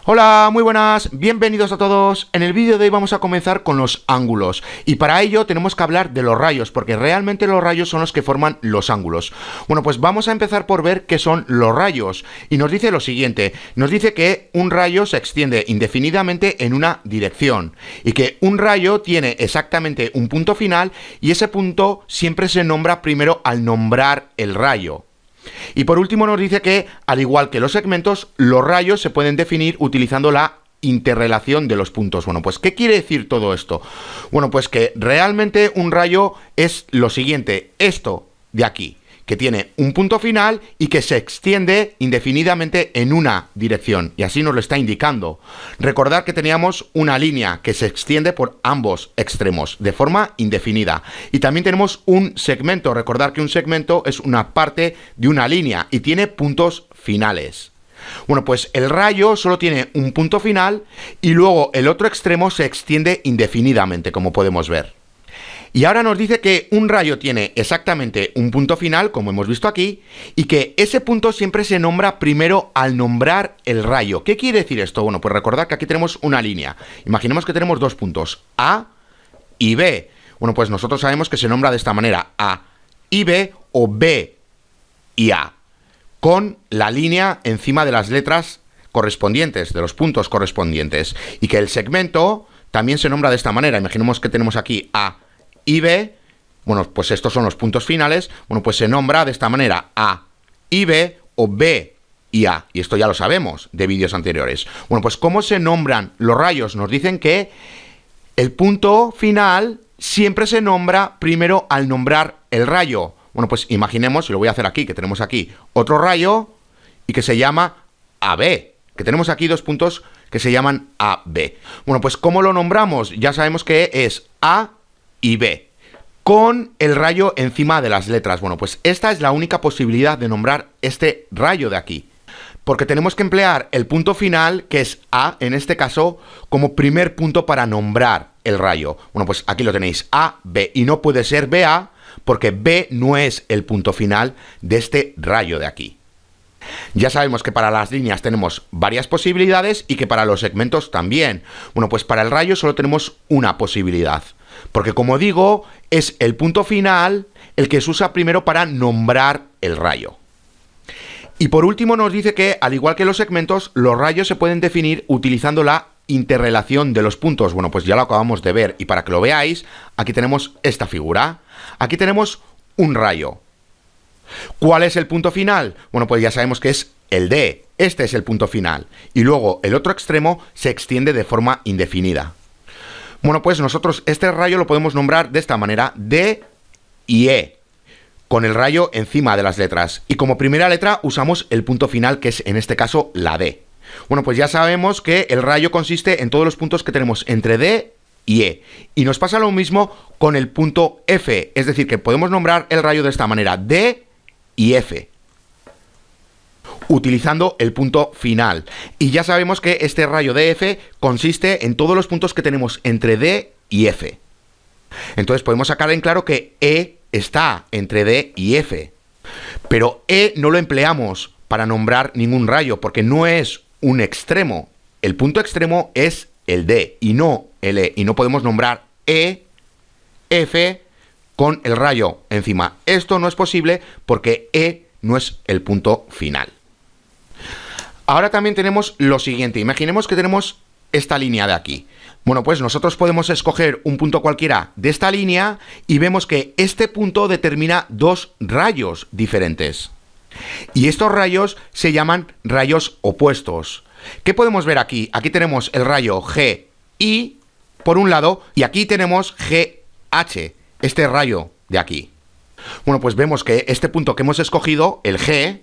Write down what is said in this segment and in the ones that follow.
Hola, muy buenas, bienvenidos a todos. En el vídeo de hoy vamos a comenzar con los ángulos y para ello tenemos que hablar de los rayos porque realmente los rayos son los que forman los ángulos. Bueno, pues vamos a empezar por ver qué son los rayos y nos dice lo siguiente, nos dice que un rayo se extiende indefinidamente en una dirección y que un rayo tiene exactamente un punto final y ese punto siempre se nombra primero al nombrar el rayo. Y por último nos dice que, al igual que los segmentos, los rayos se pueden definir utilizando la interrelación de los puntos. Bueno, pues ¿qué quiere decir todo esto? Bueno, pues que realmente un rayo es lo siguiente, esto de aquí, que tiene un punto final y que se extiende indefinidamente en una dirección, y así nos lo está indicando. Recordad que teníamos una línea que se extiende por ambos extremos, de forma indefinida. Y también tenemos un segmento, recordad que un segmento es una parte de una línea y tiene puntos finales. Bueno, pues el rayo solo tiene un punto final y luego el otro extremo se extiende indefinidamente, como podemos ver. Y ahora nos dice que un rayo tiene exactamente un punto final, como hemos visto aquí, y que ese punto siempre se nombra primero al nombrar el rayo. ¿Qué quiere decir esto? Bueno, pues recordad que aquí tenemos una línea. Imaginemos que tenemos dos puntos, A y B. Bueno, pues nosotros sabemos que se nombra de esta manera, A y B o B y A, con la línea encima de las letras correspondientes, de los puntos correspondientes. Y que el segmento también se nombra de esta manera. Imaginemos que tenemos aquí A y B, bueno, pues estos son los puntos finales, bueno, pues se nombra de esta manera A y B o B y A, y esto ya lo sabemos de vídeos anteriores. Bueno, pues ¿cómo se nombran los rayos? Nos dicen que el punto final siempre se nombra primero al nombrar el rayo. Bueno, pues imaginemos, y lo voy a hacer aquí, que tenemos aquí otro rayo y que se llama AB, que tenemos aquí dos puntos que se llaman AB. Bueno, pues ¿cómo lo nombramos? Ya sabemos que es A y B, con el rayo encima de las letras. Bueno, pues esta es la única posibilidad de nombrar este rayo de aquí, porque tenemos que emplear el punto final, que es A, en este caso, como primer punto para nombrar el rayo. Bueno, pues aquí lo tenéis, A, B, y no puede ser BA, porque B no es el punto final de este rayo de aquí. Ya sabemos que para las líneas tenemos varias posibilidades y que para los segmentos también. Bueno, pues para el rayo solo tenemos una posibilidad, porque como digo, es el punto final el que se usa primero para nombrar el rayo. Y por último nos dice que, al igual que los segmentos, los rayos se pueden definir utilizando la interrelación de los puntos. Bueno, pues ya lo acabamos de ver y para que lo veáis, aquí tenemos esta figura. Aquí tenemos un rayo. ¿Cuál es el punto final? Bueno, pues ya sabemos que es el D. Este es el punto final. Y luego el otro extremo se extiende de forma indefinida. Bueno, pues nosotros este rayo lo podemos nombrar de esta manera, D y E, con el rayo encima de las letras. Y como primera letra usamos el punto final, que es en este caso la D. Bueno, pues ya sabemos que el rayo consiste en todos los puntos que tenemos entre D y E. Y nos pasa lo mismo con el punto F, es decir, que podemos nombrar el rayo de esta manera, D y F, utilizando el punto final. Y ya sabemos que este rayo de F consiste en todos los puntos que tenemos entre D y F. Entonces podemos sacar en claro que E está entre D y F. Pero E no lo empleamos para nombrar ningún rayo, porque no es un extremo. El punto extremo es el D y no el E. Y no podemos nombrar E, F con el rayo encima. Esto no es posible porque E no es el punto final. Ahora también tenemos lo siguiente. Imaginemos que tenemos esta línea de aquí. Bueno, pues nosotros podemos escoger un punto cualquiera de esta línea y vemos que este punto determina dos rayos diferentes. Y estos rayos se llaman rayos opuestos. ¿Qué podemos ver aquí? Aquí tenemos el rayo GI por un lado y aquí tenemos GH, este rayo de aquí. Bueno, pues vemos que este punto que hemos escogido, el G,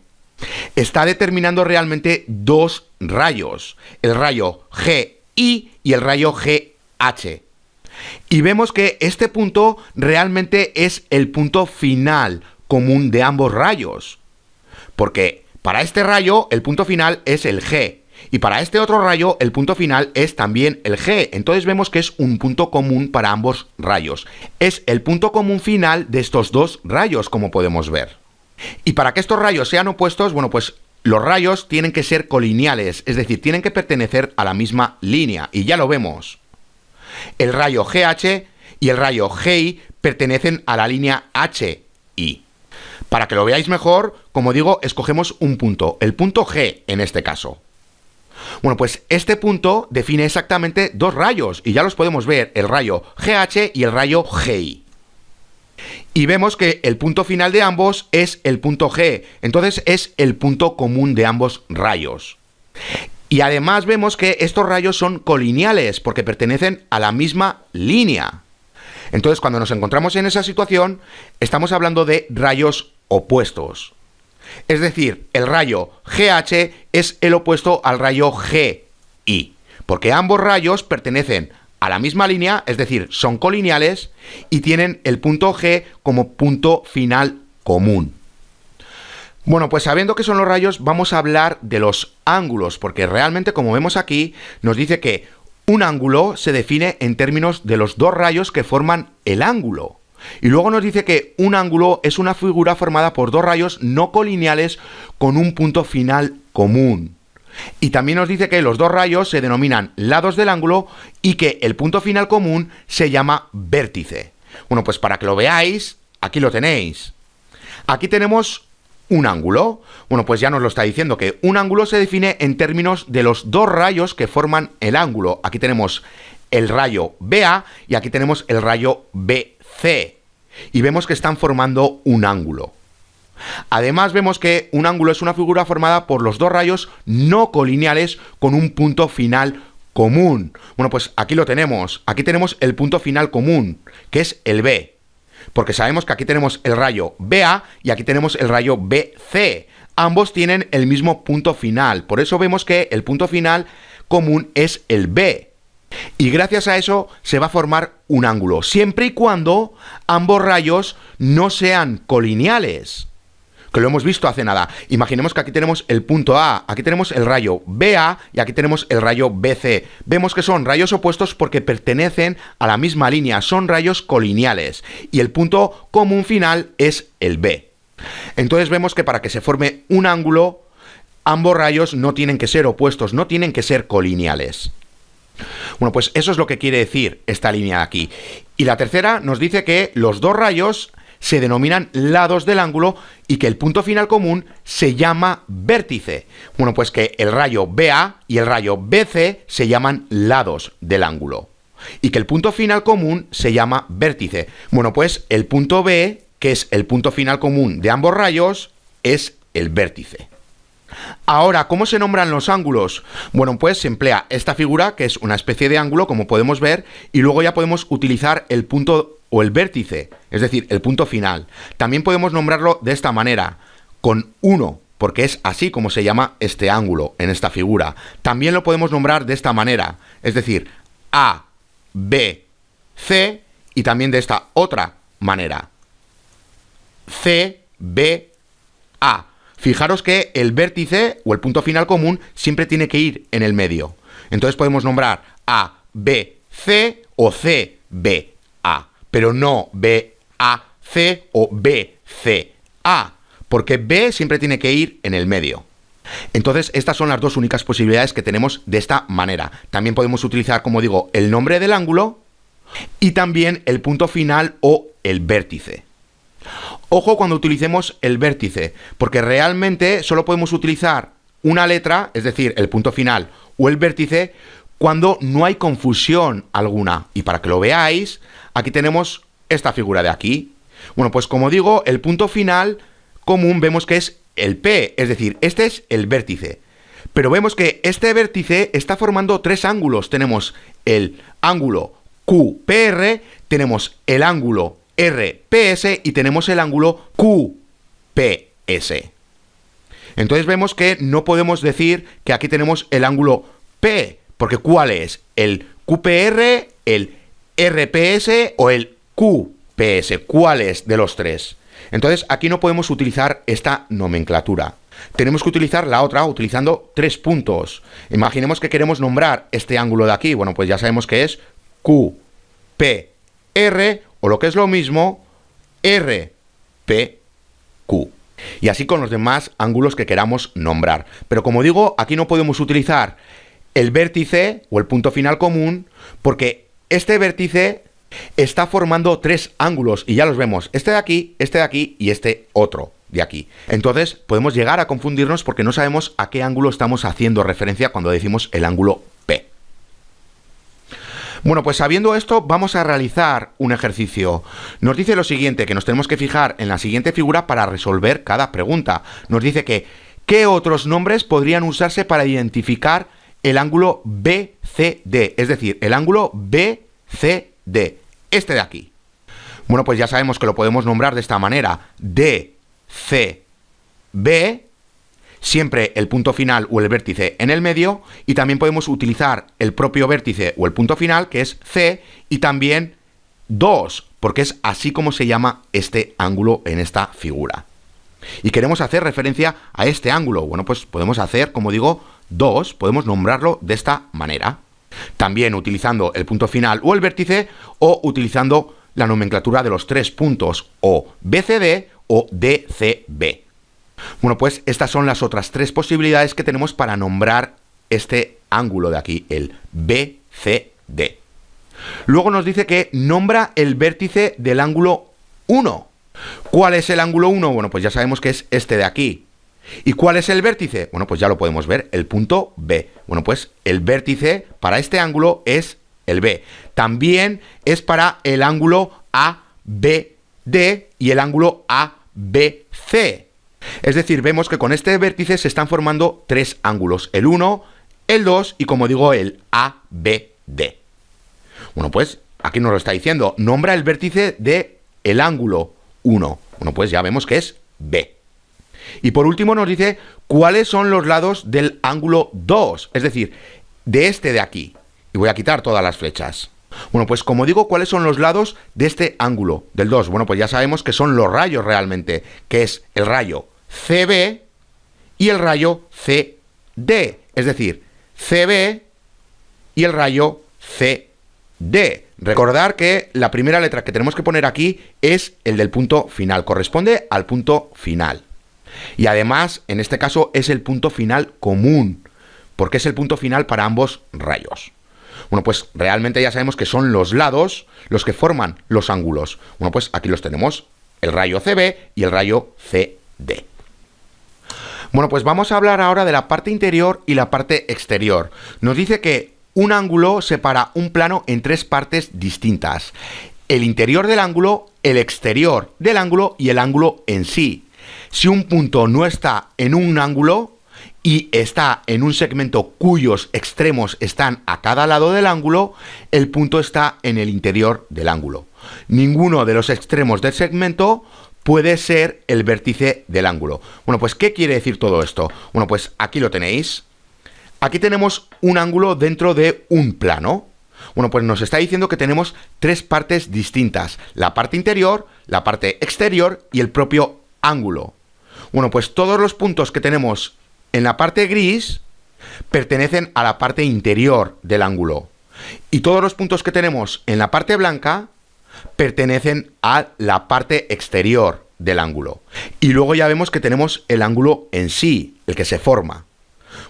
está determinando realmente dos rayos, el rayo GI y el rayo GH. Y vemos que este punto realmente es el punto final común de ambos rayos, porque para este rayo el punto final es el G y para este otro rayo el punto final es también el G. Entonces vemos que es un punto común para ambos rayos. Es el punto común final de estos dos rayos, como podemos ver. Y para que estos rayos sean opuestos, bueno, pues los rayos tienen que ser colineales, es decir, tienen que pertenecer a la misma línea, y ya lo vemos. El rayo GH y el rayo GI pertenecen a la línea HI. Para que lo veáis mejor, como digo, escogemos un punto, el punto G en este caso. Bueno, pues este punto define exactamente dos rayos, y ya los podemos ver, el rayo GH y el rayo GI. Y vemos que el punto final de ambos es el punto G, entonces es el punto común de ambos rayos. Y además vemos que estos rayos son colineales, porque pertenecen a la misma línea. Entonces, cuando nos encontramos en esa situación, estamos hablando de rayos opuestos. Es decir, el rayo GH es el opuesto al rayo GI, porque ambos rayos pertenecen a la misma línea, es decir, son colineales y tienen el punto G como punto final común. Bueno, pues sabiendo qué son los rayos, vamos a hablar de los ángulos, porque realmente, como vemos aquí, nos dice que un ángulo se define en términos de los dos rayos que forman el ángulo. Y luego nos dice que un ángulo es una figura formada por dos rayos no colineales con un punto final común. Y también nos dice que los dos rayos se denominan lados del ángulo y que el punto final común se llama vértice. Bueno, pues para que lo veáis, aquí lo tenéis. Aquí tenemos un ángulo. Bueno, pues ya nos lo está diciendo, que un ángulo se define en términos de los dos rayos que forman el ángulo. Aquí tenemos el rayo BA y aquí tenemos el rayo BC. Y vemos que están formando un ángulo. Además vemos que un ángulo es una figura formada por los dos rayos no colineales con un punto final común. Bueno, pues aquí lo tenemos. Aquí tenemos el punto final común, que es el B. Porque sabemos que aquí tenemos el rayo BA y aquí tenemos el rayo BC. Ambos tienen el mismo punto final. Por eso vemos que el punto final común es el B. Y gracias a eso se va a formar un ángulo, siempre y cuando ambos rayos no sean colineales, que lo hemos visto hace nada. Imaginemos que aquí tenemos el punto A, aquí tenemos el rayo BA y aquí tenemos el rayo BC. Vemos que son rayos opuestos porque pertenecen a la misma línea, son rayos colineales y el punto común final es el B. Entonces vemos que para que se forme un ángulo, ambos rayos no tienen que ser opuestos, no tienen que ser colineales. Bueno, pues eso es lo que quiere decir esta línea de aquí. Y la tercera nos dice que los dos rayos se denominan lados del ángulo y que el punto final común se llama vértice. Bueno, pues que el rayo BA y el rayo BC se llaman lados del ángulo y que el punto final común se llama vértice. Bueno, pues el punto B, que es el punto final común de ambos rayos, es el vértice. Ahora, ¿cómo se nombran los ángulos? Bueno, pues se emplea esta figura, que es una especie de ángulo, como podemos ver, y luego ya podemos utilizar el punto o el vértice, es decir, el punto final. También podemos nombrarlo de esta manera, con 1, porque es así como se llama este ángulo en esta figura. También lo podemos nombrar de esta manera, es decir, A, B, C, y también de esta otra manera, C, B, A. Fijaros que el vértice o el punto final común siempre tiene que ir en el medio. Entonces podemos nombrar A, B, C o C, B, A, pero no B, A, C o B, C, A, porque B siempre tiene que ir en el medio. Entonces estas son las dos únicas posibilidades que tenemos de esta manera. También podemos utilizar, como digo, el nombre del ángulo y también el punto final o el vértice. Ojo cuando utilicemos el vértice, porque realmente solo podemos utilizar una letra, es decir, el punto final o el vértice, cuando no hay confusión alguna. Y para que lo veáis, aquí tenemos esta figura de aquí. Bueno, pues como digo, el punto final común vemos que es el P, es decir, este es el vértice. Pero vemos que este vértice está formando tres ángulos. Tenemos el ángulo QPR, tenemos el ángulo RPS y tenemos el ángulo QPS. Entonces vemos que no podemos decir que aquí tenemos el ángulo P, porque ¿cuál es? ¿El QPR, el RPS o el QPS? ¿Cuál es de los tres? Entonces aquí no podemos utilizar esta nomenclatura. Tenemos que utilizar la otra utilizando tres puntos. Imaginemos que queremos nombrar este ángulo de aquí. Bueno, pues ya sabemos que es QPR o lo que es lo mismo, RPQ. Y así con los demás ángulos que queramos nombrar. Pero como digo, aquí no podemos utilizar el vértice o el punto final común, porque este vértice está formando tres ángulos, y ya los vemos, este de aquí y este otro de aquí. Entonces podemos llegar a confundirnos porque no sabemos a qué ángulo estamos haciendo referencia cuando decimos el ángulo P. Bueno, pues sabiendo esto, vamos a realizar un ejercicio. Nos dice lo siguiente, que nos tenemos que fijar en la siguiente figura para resolver cada pregunta. Nos dice que, ¿qué otros nombres podrían usarse para identificar el ángulo BCD? Es decir, el ángulo BCD, este de aquí. Bueno, pues ya sabemos que lo podemos nombrar de esta manera, DCB, siempre el punto final o el vértice en el medio, y también podemos utilizar el propio vértice o el punto final, que es C, y también 2, porque es así como se llama este ángulo en esta figura. Y queremos hacer referencia a este ángulo. Bueno, pues podemos hacer, como digo, 2, podemos nombrarlo de esta manera. También utilizando el punto final o el vértice, o utilizando la nomenclatura de los tres puntos, o BCD o DCB. Bueno, pues estas son las otras tres posibilidades que tenemos para nombrar este ángulo de aquí, el BCD. Luego nos dice que nombra el vértice del ángulo 1. ¿Cuál es el ángulo 1? Bueno, pues ya sabemos que es este de aquí. ¿Y cuál es el vértice? Bueno, pues ya lo podemos ver, el punto B. Bueno, pues el vértice para este ángulo es el B. También es para el ángulo ABD y el ángulo ABC. Es decir, vemos que con este vértice se están formando tres ángulos, el 1, el 2 y, como digo, el ABD. Bueno, pues aquí nos lo está diciendo, nombra el vértice del ángulo 1. Bueno, pues ya vemos que es B. Y por último nos dice cuáles son los lados del ángulo 2, es decir, de este de aquí. Y voy a quitar todas las flechas. Bueno, pues como digo, ¿cuáles son los lados de este ángulo del 2? Bueno, pues ya sabemos que son los rayos realmente, que es el rayo CB y el rayo CD, es decir, CB y el rayo CD. Recordar que la primera letra que tenemos que poner aquí es el del punto final, corresponde al punto final. Y además, en este caso, es el punto final común, porque es el punto final para ambos rayos. Bueno, pues realmente ya sabemos que son los lados los que forman los ángulos. Bueno, pues aquí los tenemos, el rayo CB y el rayo CD. Bueno, pues vamos a hablar ahora de la parte interior y la parte exterior. Nos dice que un ángulo separa un plano en tres partes distintas: el interior del ángulo, el exterior del ángulo y el ángulo en sí. Si un punto no está en un ángulo y está en un segmento cuyos extremos están a cada lado del ángulo, el punto está en el interior del ángulo. Ninguno de los extremos del segmento puede ser el vértice del ángulo. Bueno, pues ¿qué quiere decir todo esto? Bueno, pues aquí lo tenéis. Aquí tenemos un ángulo dentro de un plano. Bueno, pues nos está diciendo que tenemos tres partes distintas: la parte interior, la parte exterior y el propio ángulo. Bueno, pues todos los puntos que tenemos en la parte gris pertenecen a la parte interior del ángulo. Y todos los puntos que tenemos en la parte blanca pertenecen a la parte exterior del ángulo. Y luego ya vemos que tenemos el ángulo en sí, el que se forma.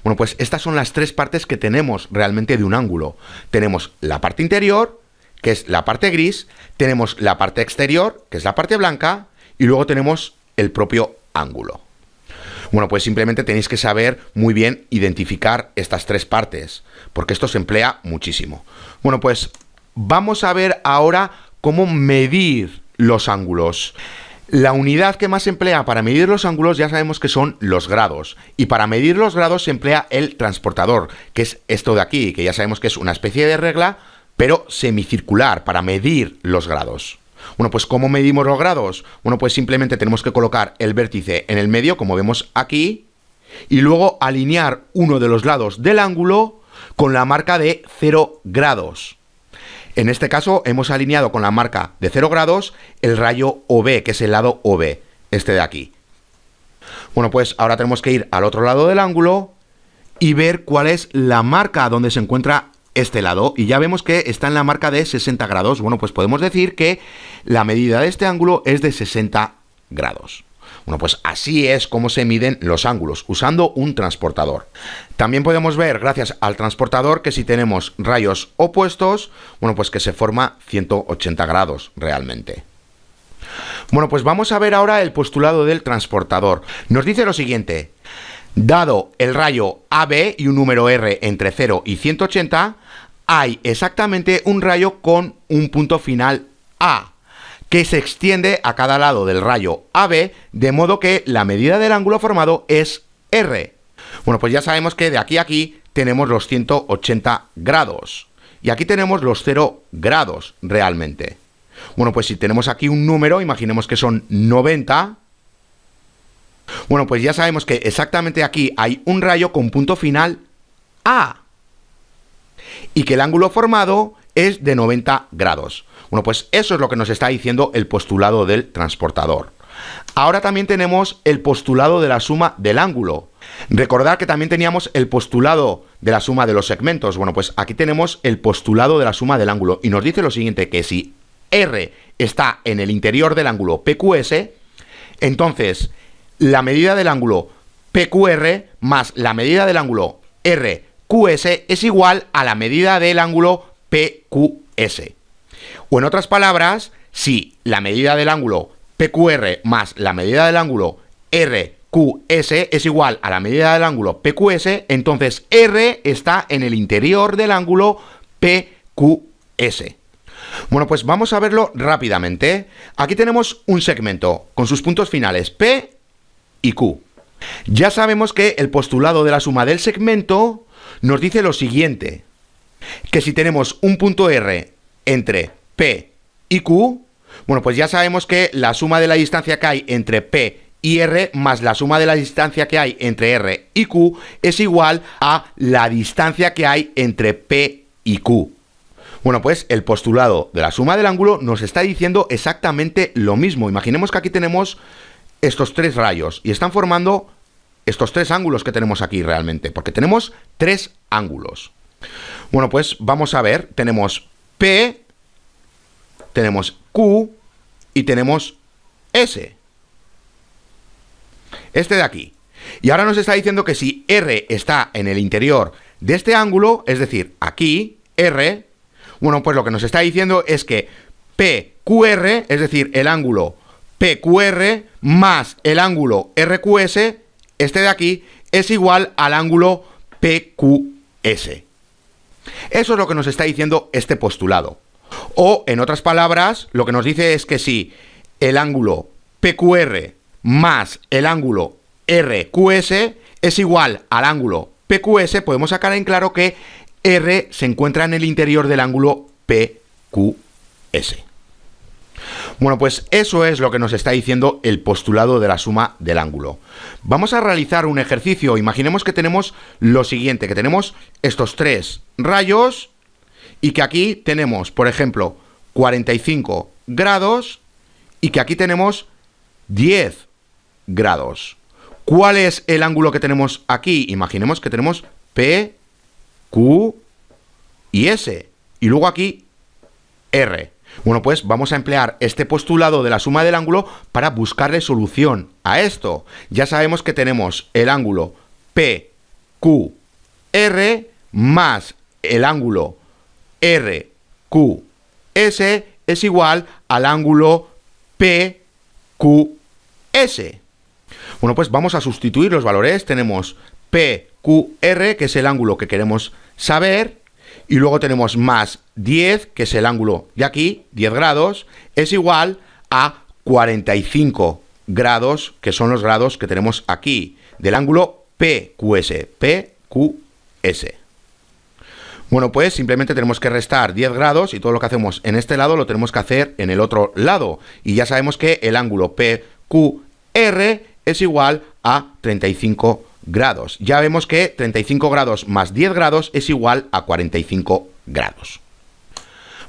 Bueno, pues estas son las tres partes que tenemos realmente de un ángulo. Tenemos la parte interior, que es la parte gris, tenemos la parte exterior, que es la parte blanca, y luego tenemos el propio ángulo. Bueno, pues simplemente tenéis que saber muy bien identificar estas tres partes, porque esto se emplea muchísimo. Bueno, pues vamos a ver ahora cómo medir los ángulos. La unidad que más se emplea para medir los ángulos ya sabemos que son los grados. Y para medir los grados se emplea el transportador, que es esto de aquí, que ya sabemos que es una especie de regla, pero semicircular, para medir los grados. Bueno, pues ¿cómo medimos los grados? Bueno, pues simplemente tenemos que colocar el vértice en el medio, como vemos aquí, y luego alinear uno de los lados del ángulo con la marca de 0 grados. En este caso hemos alineado con la marca de 0 grados el rayo OB, que es el lado OB, este de aquí. Bueno, pues ahora tenemos que ir al otro lado del ángulo y ver cuál es la marca donde se encuentra este lado, y ya vemos que está en la marca de 60 grados. Bueno, pues podemos decir que la medida de este ángulo es de 60 grados. Bueno, pues así es como se miden los ángulos, usando un transportador. También podemos ver, gracias al transportador, que si tenemos rayos opuestos, bueno, pues que se forma 180 grados realmente. Bueno, pues vamos a ver ahora el postulado del transportador. Nos dice lo siguiente: dado el rayo AB y un número R entre 0 y 180, hay exactamente un rayo con un punto final A, que se extiende a cada lado del rayo AB, de modo que la medida del ángulo formado es R. Bueno, pues ya sabemos que de aquí a aquí tenemos los 180 grados. Y aquí tenemos los 0 grados realmente. Bueno, pues si tenemos aquí un número, imaginemos que son 90. Bueno, pues ya sabemos que exactamente aquí hay un rayo con punto final A. Y que el ángulo formado es de 90 grados. Bueno, pues eso es lo que nos está diciendo el postulado del transportador. Ahora también tenemos el postulado de la suma del ángulo. Recordad que también teníamos el postulado de la suma de los segmentos. Bueno, pues aquí tenemos el postulado de la suma del ángulo. Y nos dice lo siguiente, que si R está en el interior del ángulo PQS, entonces la medida del ángulo PQR más la medida del ángulo RQS es igual a la medida del ángulo PQS. O en otras palabras, si la medida del ángulo PQR más la medida del ángulo RQS es igual a la medida del ángulo PQS, entonces R está en el interior del ángulo PQS. Bueno, pues vamos a verlo rápidamente. Aquí tenemos un segmento con sus puntos finales P y Q. Ya sabemos que el postulado de la suma del segmento nos dice lo siguiente, que si tenemos un punto R entre P y Q, bueno, pues ya sabemos que la suma de la distancia que hay entre P y R más la suma de la distancia que hay entre R y Q es igual a la distancia que hay entre P y Q. Bueno, pues el postulado de la suma del ángulo nos está diciendo exactamente lo mismo. Imaginemos que aquí tenemos estos tres rayos y están formando estos tres ángulos que tenemos aquí realmente, porque tenemos tres ángulos. Bueno, pues vamos a ver, tenemos P, tenemos Q y tenemos S. Este de aquí. Y ahora nos está diciendo que si R está en el interior de este ángulo, es decir, aquí, R, bueno, pues lo que nos está diciendo es que PQR, es decir, el ángulo PQR más el ángulo RQS, este de aquí, es igual al ángulo PQS. Eso es lo que nos está diciendo este postulado. O, en otras palabras, lo que nos dice es que si el ángulo PQR más el ángulo RQS es igual al ángulo PQS, podemos sacar en claro que R se encuentra en el interior del ángulo PQS. Bueno, pues eso es lo que nos está diciendo el postulado de la suma del ángulo. Vamos a realizar un ejercicio. Imaginemos que tenemos lo siguiente, que tenemos estos tres rayos y que aquí tenemos, por ejemplo, 45 grados y que aquí tenemos 10 grados. ¿Cuál es el ángulo que tenemos aquí? Imaginemos que tenemos P, Q y S. Y luego aquí R. Bueno, pues vamos a emplear este postulado de la suma del ángulo para buscarle solución a esto. Ya sabemos que tenemos el ángulo PQR más el ángulo RQS es igual al ángulo PQS. Bueno, pues vamos a sustituir los valores. Tenemos PQR, que es el ángulo que queremos saber, y luego tenemos más 10, que es el ángulo de aquí, 10 grados, es igual a 45 grados, que son los grados que tenemos aquí, del ángulo PQS. Bueno, pues simplemente tenemos que restar 10 grados y todo lo que hacemos en este lado lo tenemos que hacer en el otro lado. Y ya sabemos que el ángulo PQR es igual a 35 grados. Ya vemos que 35 grados más 10 grados es igual a 45 grados.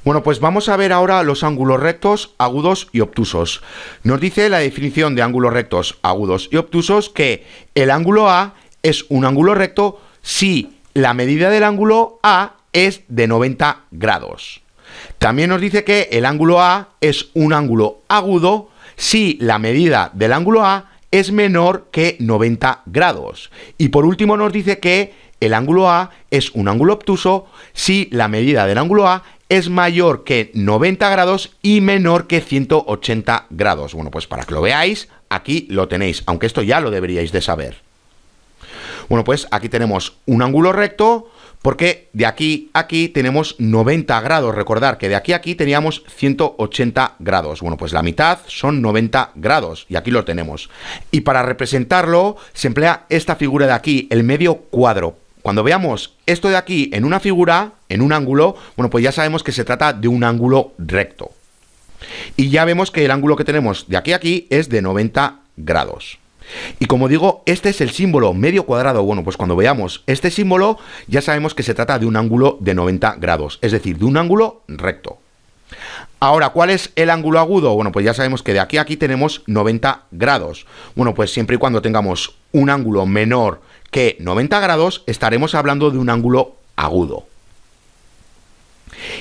Bueno, pues vamos a ver ahora los ángulos rectos, agudos y obtusos. Nos dice la definición de ángulos rectos, agudos y obtusos que el ángulo A es un ángulo recto si la medida del ángulo A es de 90 grados. También nos dice que el ángulo A es un ángulo agudo si la medida del ángulo A es menor que 90 grados. Y por último nos dice que el ángulo A es un ángulo obtuso si la medida del ángulo A es mayor que 90 grados y menor que 180 grados. Bueno, pues para que lo veáis, aquí lo tenéis, aunque esto ya lo deberíais de saber. Bueno, pues aquí tenemos un ángulo recto, porque de aquí a aquí tenemos 90 grados. Recordar que de aquí a aquí teníamos 180 grados. Bueno, pues la mitad son 90 grados y aquí lo tenemos. Y para representarlo se emplea esta figura de aquí, el medio cuadro. Cuando veamos esto de aquí en una figura, en un ángulo, bueno, pues ya sabemos que se trata de un ángulo recto. Y ya vemos que el ángulo que tenemos de aquí a aquí es de 90 grados. Y como digo, este es el símbolo medio cuadrado. Bueno, pues cuando veamos este símbolo ya sabemos que se trata de un ángulo de 90 grados, es decir, de un ángulo recto. Ahora, ¿cuál es el ángulo agudo? Bueno, pues ya sabemos que de aquí a aquí tenemos 90 grados. Bueno, pues siempre y cuando tengamos un ángulo menor que 90 grados, estaremos hablando de un ángulo agudo.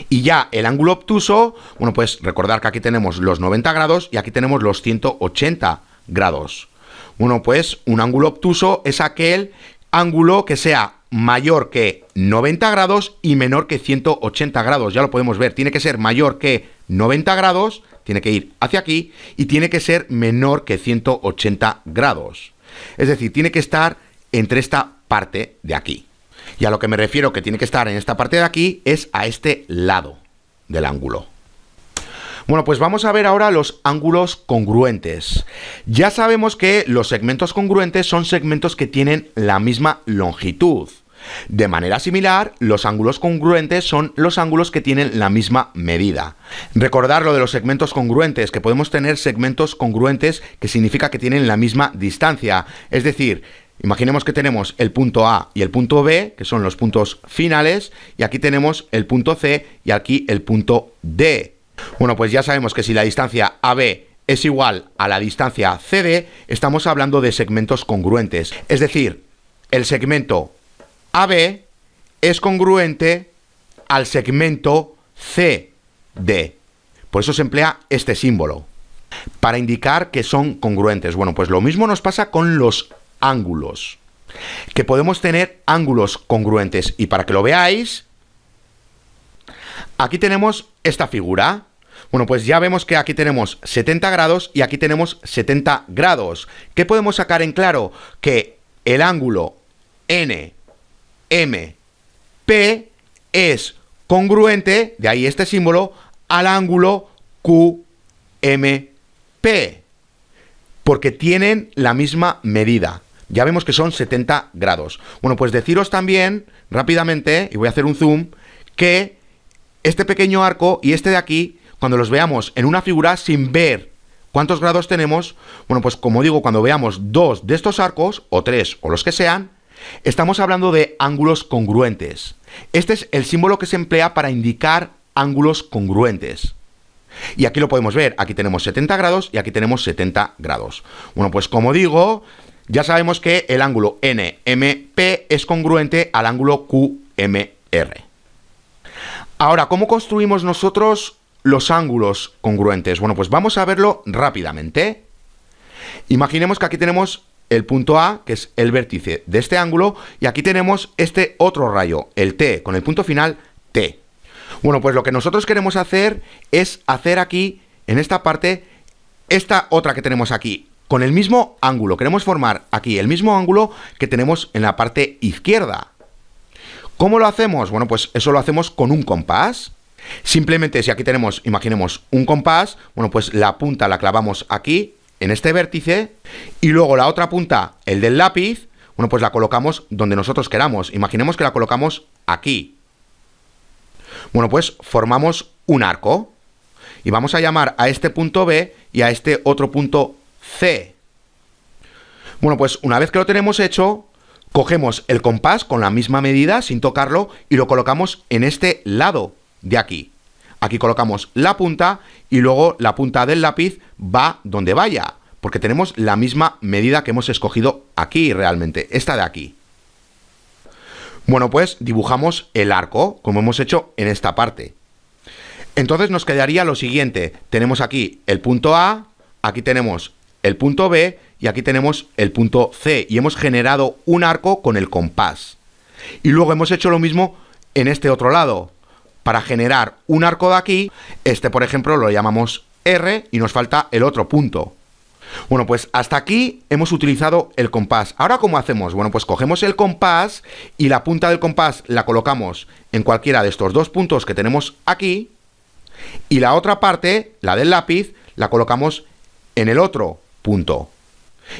Y ya el ángulo obtuso, bueno, pues recordar que aquí tenemos los 90 grados y aquí tenemos los 180 grados. Bueno, pues un ángulo obtuso es aquel ángulo que sea mayor que 90 grados y menor que 180 grados. Ya lo podemos ver, tiene que ser mayor que 90 grados, tiene que ir hacia aquí, y tiene que ser menor que 180 grados. Es decir, tiene que estar entre esta parte de aquí. Y a lo que me refiero que tiene que estar en esta parte de aquí es a este lado del ángulo. Bueno, pues vamos a ver ahora los ángulos congruentes. Ya sabemos que los segmentos congruentes son segmentos que tienen la misma longitud. De manera similar, los ángulos congruentes son los ángulos que tienen la misma medida. Recordar lo de los segmentos congruentes, que podemos tener segmentos congruentes que significa que tienen la misma distancia. Es decir, imaginemos que tenemos el punto A y el punto B, que son los puntos finales, y aquí tenemos el punto C y aquí el punto D. Bueno, pues ya sabemos que si la distancia AB es igual a la distancia CD, estamos hablando de segmentos congruentes. Es decir, el segmento AB es congruente al segmento CD. Por eso se emplea este símbolo, para indicar que son congruentes. Bueno, pues lo mismo nos pasa con los ángulos, que podemos tener ángulos congruentes. Y para que lo veáis, aquí tenemos esta figura. Bueno, pues ya vemos que aquí tenemos 70 grados y aquí tenemos 70 grados. ¿Qué podemos sacar en claro? Que el ángulo NMP es congruente, de ahí este símbolo, al ángulo QMP, porque tienen la misma medida. Ya vemos que son 70 grados. Bueno, pues deciros también, rápidamente, y voy a hacer un zoom, que este pequeño arco y este de aquí, cuando los veamos en una figura sin ver cuántos grados tenemos, bueno, pues como digo, cuando veamos dos de estos arcos, o tres, o los que sean, estamos hablando de ángulos congruentes. Este es el símbolo que se emplea para indicar ángulos congruentes. Y aquí lo podemos ver, aquí tenemos 70 grados y aquí tenemos 70 grados. Bueno, pues como digo, ya sabemos que el ángulo NMP es congruente al ángulo QMR. Ahora, ¿cómo construimos nosotros los ángulos congruentes? Bueno, pues vamos a verlo rápidamente. Imaginemos que aquí tenemos el punto A, que es el vértice de este ángulo, y aquí tenemos este otro rayo, el T, con el punto final T. Bueno, pues lo que nosotros queremos hacer es hacer aquí, en esta parte, esta otra que tenemos aquí, con el mismo ángulo. Queremos formar aquí el mismo ángulo que tenemos en la parte izquierda. ¿Cómo lo hacemos? Bueno, pues eso lo hacemos con un compás. Simplemente, si aquí tenemos, imaginemos, un compás, bueno, pues la punta la clavamos aquí, en este vértice, y luego la otra punta, el del lápiz, bueno, pues la colocamos donde nosotros queramos. Imaginemos que la colocamos aquí. Bueno, pues formamos un arco, y vamos a llamar a este punto B y a este otro punto C. Bueno, pues una vez que lo tenemos hecho, cogemos el compás con la misma medida, sin tocarlo, y lo colocamos en este lado de aquí. Aquí colocamos la punta y luego la punta del lápiz va donde vaya, porque tenemos la misma medida que hemos escogido aquí realmente, esta de aquí. Bueno, pues dibujamos el arco, como hemos hecho en esta parte. Entonces nos quedaría lo siguiente. Tenemos aquí el punto A, aquí tenemos el punto B y aquí tenemos el punto C y hemos generado un arco con el compás. Y luego hemos hecho lo mismo en este otro lado. Para generar un arco de aquí, este por ejemplo lo llamamos R y nos falta el otro punto. Bueno, pues hasta aquí hemos utilizado el compás. Ahora, ¿cómo hacemos? Bueno, pues cogemos el compás y la punta del compás la colocamos en cualquiera de estos dos puntos que tenemos aquí y la otra parte, la del lápiz, la colocamos en el otro punto.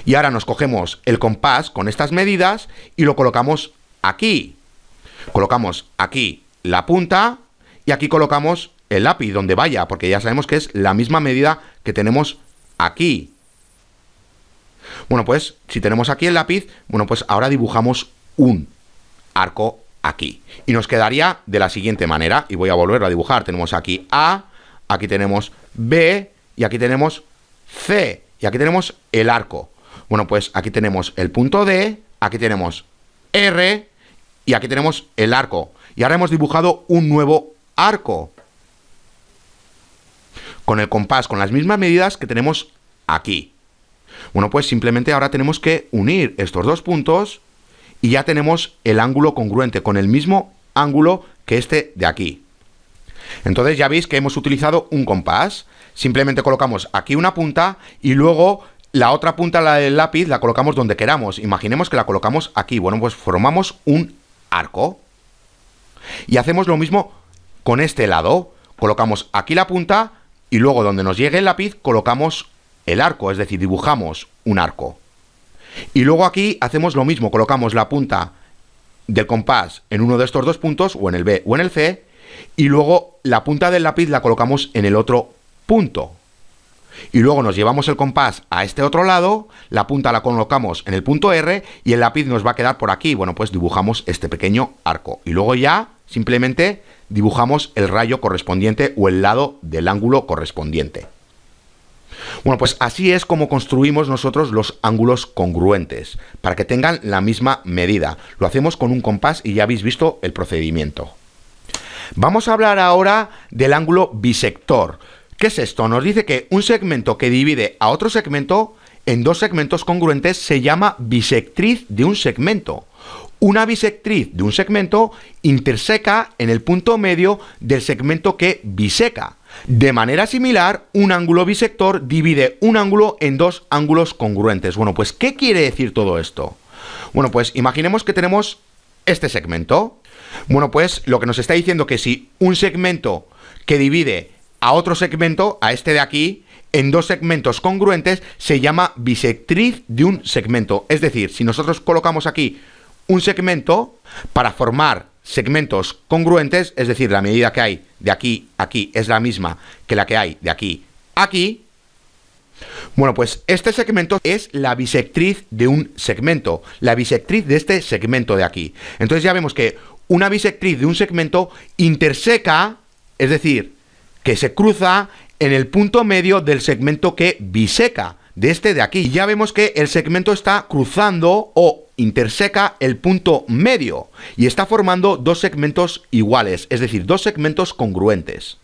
Y ahora nos cogemos el compás con estas medidas y lo colocamos aquí. Colocamos aquí la punta y aquí colocamos el lápiz donde vaya, porque ya sabemos que es la misma medida que tenemos aquí. Bueno, pues si tenemos aquí el lápiz, bueno, pues ahora dibujamos un arco aquí. Y nos quedaría de la siguiente manera, y voy a volverlo a dibujar. Tenemos aquí A, aquí tenemos B, y aquí tenemos C, y aquí tenemos el arco. Bueno, pues aquí tenemos el punto D, aquí tenemos R, y aquí tenemos el arco. Y ahora hemos dibujado un nuevo arco. Con el compás, con las mismas medidas que tenemos aquí. Bueno, pues simplemente ahora tenemos que unir estos dos puntos y ya tenemos el ángulo congruente con el mismo ángulo que este de aquí. Entonces ya veis que hemos utilizado un compás. Simplemente colocamos aquí una punta y luego la otra punta, la del lápiz, la colocamos donde queramos. Imaginemos que la colocamos aquí. Bueno, pues formamos un arco. Y hacemos lo mismo con este lado. Colocamos aquí la punta y luego donde nos llegue el lápiz colocamos el arco, es decir, dibujamos un arco. Y luego aquí hacemos lo mismo, colocamos la punta del compás en uno de estos dos puntos, o en el B o en el C, y luego la punta del lápiz la colocamos en el otro punto. Y luego nos llevamos el compás a este otro lado, la punta la colocamos en el punto R y el lápiz nos va a quedar por aquí. Bueno, pues dibujamos este pequeño arco. Y luego ya simplemente dibujamos el rayo correspondiente o el lado del ángulo correspondiente. Bueno, pues así es como construimos nosotros los ángulos congruentes, para que tengan la misma medida. Lo hacemos con un compás y ya habéis visto el procedimiento. Vamos a hablar ahora del ángulo bisector. ¿Qué es esto? Nos dice que un segmento que divide a otro segmento en dos segmentos congruentes se llama bisectriz de un segmento. Una bisectriz de un segmento interseca en el punto medio del segmento que biseca. De manera similar, un ángulo bisector divide un ángulo en dos ángulos congruentes. Bueno, pues ¿qué quiere decir todo esto? Bueno, pues imaginemos que tenemos este segmento. Bueno, pues lo que nos está diciendo que si un segmento que divide a otro segmento, a este de aquí, en dos segmentos congruentes, se llama bisectriz de un segmento. Es decir, si nosotros colocamos aquí un segmento para formar segmentos congruentes, es decir, la medida que hay de aquí a aquí es la misma que la que hay de aquí a aquí, bueno, pues este segmento es la bisectriz de un segmento, la bisectriz de este segmento de aquí. Entonces ya vemos que una bisectriz de un segmento interseca, es decir, que se cruza en el punto medio del segmento que biseca, de este de aquí. Y ya vemos que el segmento está cruzando o interseca el punto medio y está formando dos segmentos iguales, es decir, dos segmentos congruentes.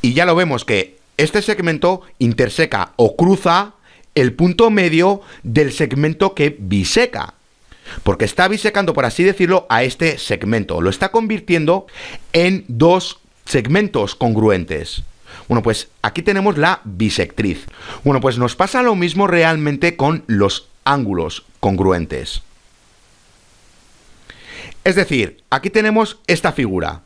Y ya lo vemos que este segmento interseca o cruza el punto medio del segmento que biseca, porque está bisecando, por así decirlo, a este segmento. Lo está convirtiendo en dos segmentos congruentes. Bueno, pues aquí tenemos la bisectriz. Bueno, pues nos pasa lo mismo realmente con los ángulos congruentes. Es decir, aquí tenemos esta figura.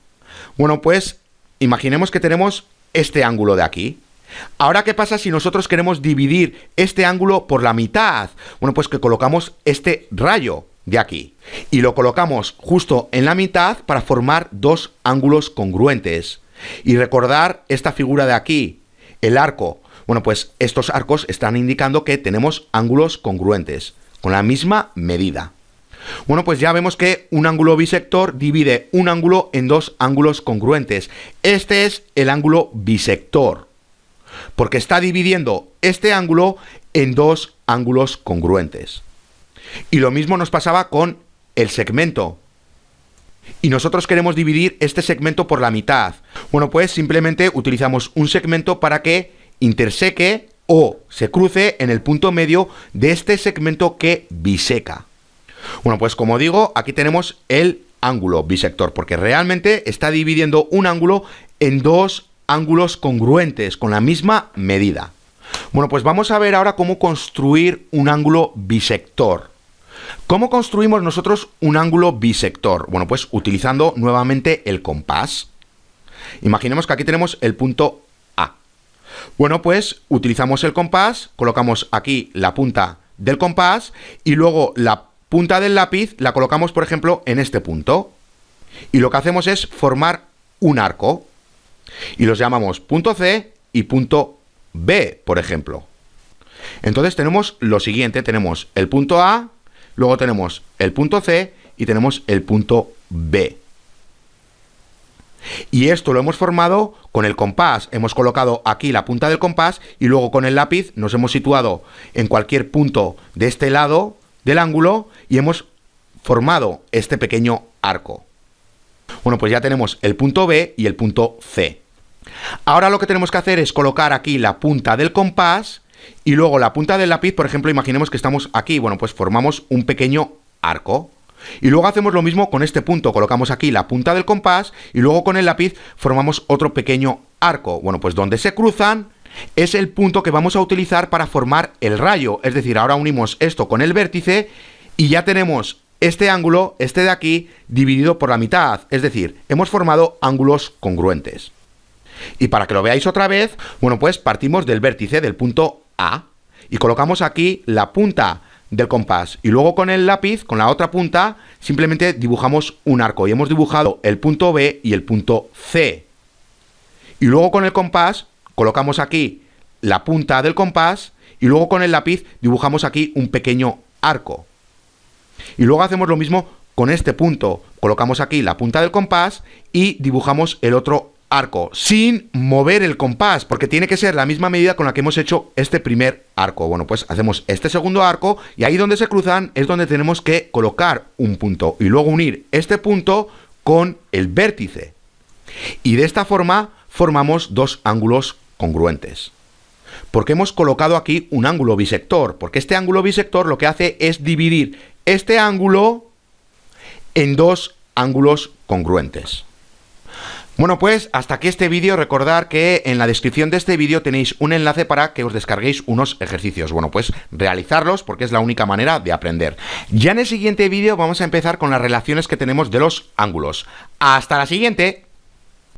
Bueno, pues imaginemos que tenemos este ángulo de aquí. Ahora, ¿qué pasa si nosotros queremos dividir este ángulo por la mitad? Bueno, pues que colocamos este rayo de aquí y lo colocamos justo en la mitad para formar dos ángulos congruentes. Y recordar esta figura de aquí, el arco. Bueno, pues estos arcos están indicando que tenemos ángulos congruentes, con la misma medida. Bueno, pues ya vemos que un ángulo bisector divide un ángulo en dos ángulos congruentes. Este es el ángulo bisector, porque está dividiendo este ángulo en dos ángulos congruentes. Y lo mismo nos pasaba con el segmento. Y nosotros queremos dividir este segmento por la mitad. Bueno, pues simplemente utilizamos un segmento para que interseque o se cruce en el punto medio de este segmento que biseca. Bueno, pues como digo, aquí tenemos el ángulo bisector, porque realmente está dividiendo un ángulo en dos ángulos congruentes con la misma medida. Bueno, pues vamos a ver ahora cómo construir un ángulo bisector. ¿Cómo construimos nosotros un ángulo bisector? Bueno, pues utilizando nuevamente el compás. Imaginemos que aquí tenemos el punto A. Bueno, pues utilizamos el compás, colocamos aquí la punta del compás y luego la punta del lápiz la colocamos, por ejemplo, en este punto. Y lo que hacemos es formar un arco. Y los llamamos punto C y punto B, por ejemplo. Entonces tenemos lo siguiente, tenemos el punto A, luego tenemos el punto C y tenemos el punto B. Y esto lo hemos formado con el compás. Hemos colocado aquí la punta del compás y luego con el lápiz nos hemos situado en cualquier punto de este lado del ángulo y hemos formado este pequeño arco. Bueno, pues ya tenemos el punto B y el punto C. Ahora lo que tenemos que hacer es colocar aquí la punta del compás y luego la punta del lápiz. Por ejemplo, imaginemos que estamos aquí. Bueno, pues formamos un pequeño arco. Y luego hacemos lo mismo con este punto. Colocamos aquí la punta del compás y luego con el lápiz formamos otro pequeño arco. Bueno, pues donde se cruzan es el punto que vamos a utilizar para formar el rayo. Es decir, ahora unimos esto con el vértice y ya tenemos este ángulo, este de aquí, dividido por la mitad. Es decir, hemos formado ángulos congruentes. Y para que lo veáis otra vez, bueno, pues partimos del vértice del punto A y colocamos aquí la punta del compás y luego con el lápiz, con la otra punta, simplemente dibujamos un arco y hemos dibujado el punto B y el punto C. Y luego con el compás colocamos aquí la punta del compás y luego con el lápiz dibujamos aquí un pequeño arco. Y luego hacemos lo mismo con este punto. Colocamos aquí la punta del compás y dibujamos el otro arco, sin mover el compás, porque tiene que ser la misma medida con la que hemos hecho este primer arco. Bueno, pues hacemos este segundo arco y ahí donde se cruzan es donde tenemos que colocar un punto y luego unir este punto con el vértice. Y de esta forma formamos dos ángulos congruentes. Porque hemos colocado aquí un ángulo bisector, porque este ángulo bisector lo que hace es dividir este ángulo en dos ángulos congruentes. Bueno, pues hasta aquí este vídeo. Recordad que en la descripción de este vídeo tenéis un enlace para que os descarguéis unos ejercicios. Bueno, pues realizarlos porque es la única manera de aprender. Ya en el siguiente vídeo vamos a empezar con las relaciones que tenemos de los ángulos. ¡Hasta la siguiente!